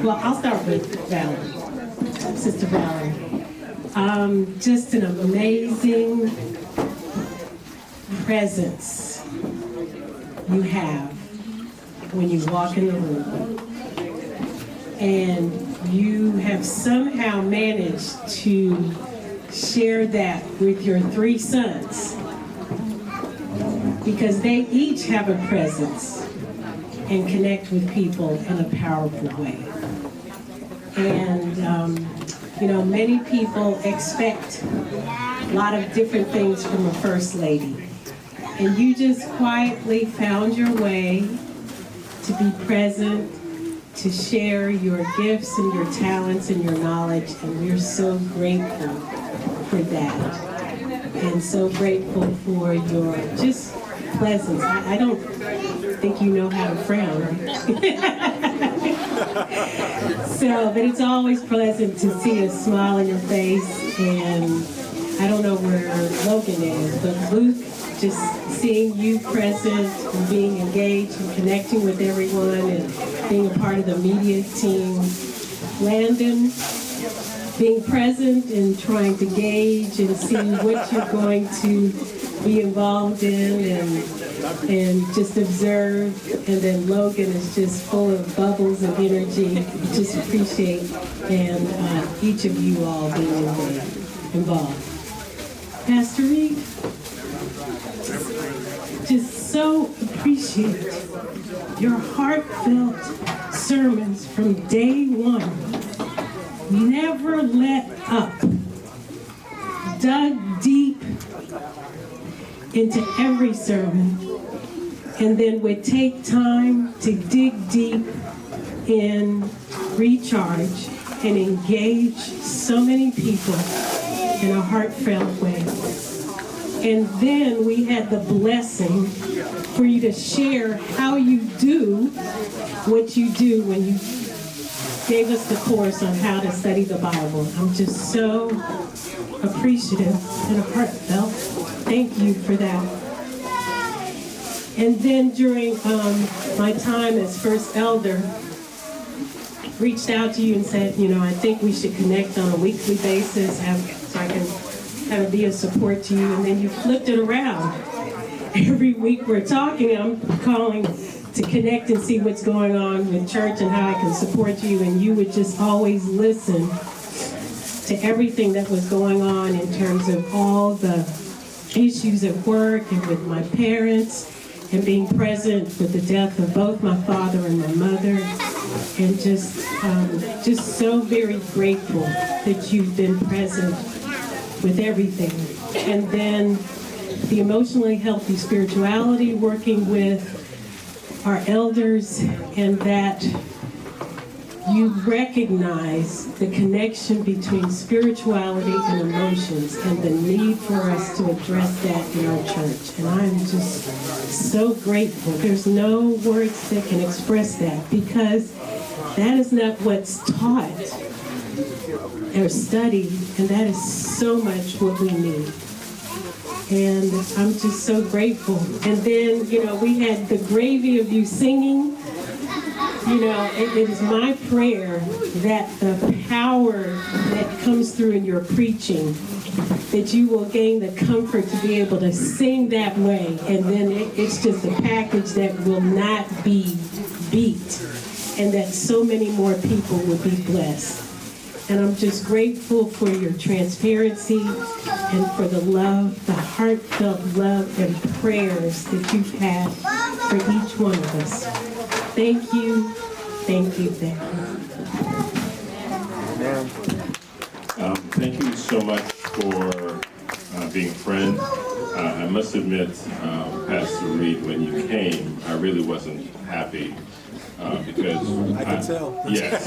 Well, I'll start with Valerie, Sister Valerie. Just an amazing presence you have when you walk in the room. And you have somehow managed to share that with your 3 sons, because they each have a presence and connect with people in a powerful way. And, many people expect a lot of different things from a First Lady. And you just quietly found your way to be present, to share your gifts and your talents and your knowledge, and we're so grateful for that. And so grateful for your just presence. I don't think you know how to frown. But it's always pleasant to see a smile on your face, and I don't know where Logan is, but Luke, just seeing you present and being engaged and connecting with everyone and being a part of the media team. Landon, being present and trying to gauge and see what you're going to be involved in and just observe. And then Logan is just full of bubbles of energy. Just appreciate and each of you all being involved. Pastor Reed, just so appreciate your heartfelt sermons from day one. Never let up. Dug deep into every sermon, and then would take time to dig deep in, recharge, and engage so many people in a heartfelt way. And then we had the blessing for you to share how you do what you do when you gave us the course on how to study the Bible. I'm just so appreciative and heartfelt. Thank you for that. And then during my time as First Elder, reached out to you and said, I think we should connect on a weekly basis so I can kind of be a support to you. And then you flipped it around. Every week we're talking, I'm calling to connect and see what's going on with church and how I can support you. And you would just always listen to everything that was going on in terms of all the issues at work and with my parents, and being present with the death of both my father and my mother, and just so very grateful that you've been present with everything. And then the emotionally healthy spirituality, working with our elders, and that you recognize the connection between spirituality and emotions and the need for us to address that in our church. And I'm just so grateful. There's no words that can express that, because that is not what's taught or studied, and that is so much what we need. And I'm just so grateful. And then, we had the gravy of you singing. It is my prayer that the power that comes through in your preaching, that you will gain the comfort to be able to sing that way, and then it's just a package that will not be beat, and that so many more people will be blessed. And I'm just grateful for your transparency and for the love, the heartfelt love and prayers that you've had for each one of us. Thank you, thank you, thank you. Thank you so much for being a friend. I must admit, Pastor Reed, when you came, I really wasn't happy because I can tell. Yes,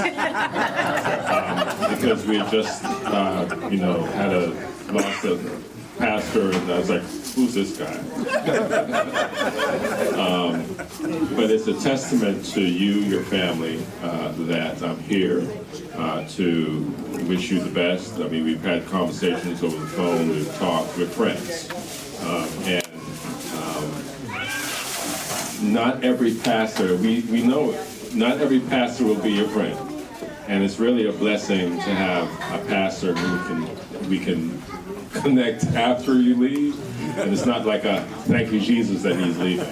because we had just had lost a pastor, and I was like, who's this guy? But it's a testament to you, your family, that I'm here to wish you the best. I mean, we've had conversations over the phone, we've talked, we're friends. Not every pastor, we know it, not every pastor will be your friend. And it's really a blessing to have a pastor who we can connect after you leave. And it's not like a thank you, Jesus, that he's leaving.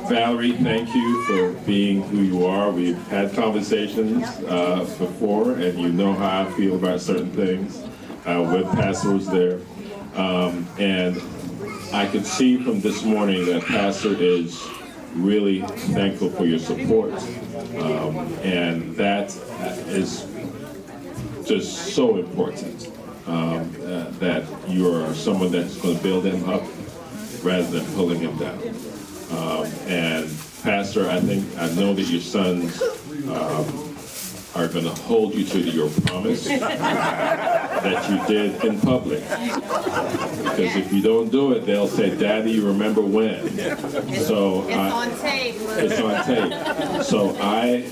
Valerie, thank you for being who you are. We've had conversations before, and you know how I feel about certain things. With Pastor was there. And I could see from this morning that Pastor is really thankful for your support. And that is just so important, that you're someone that's going to build him up rather than pulling him down. And Pastor, I know that your sons are going to hold you to your promise that you did in public. Because if you don't do it, they'll say, Daddy, you remember when? So it's on tape. It's on tape. So I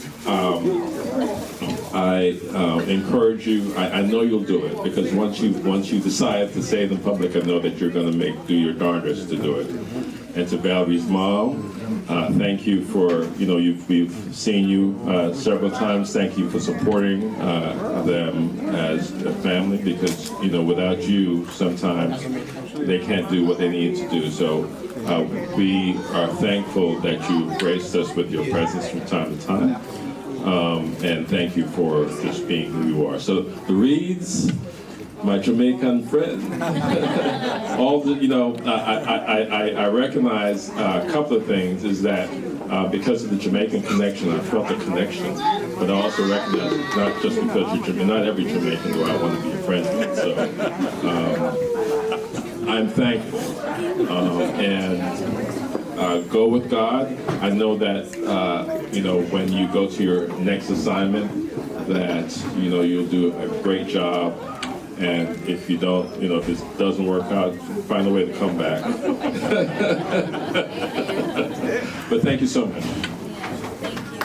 encourage you. I know you'll do it, because once you decide to say it in public, I know that you're going to do your darndest to do it. And to Valerie's mom, thank you for, we've seen you several times. Thank you for supporting them as a family, because, without you, sometimes they can't do what they need to do. So we are thankful that you graced us with your presence from time to time. And thank you for just being who you are. So the Reeds, my Jamaican friend. I recognize a couple of things. Is that because of the Jamaican connection, I felt the connection, but I also recognize it's not just because you're Jamaican. Not every Jamaican do I want to be a friend with. So I'm thankful, and go with God. I know that when you go to your next assignment, that you'll do a great job. And if you don't, if it doesn't work out, find a way to come back. But thank you so much.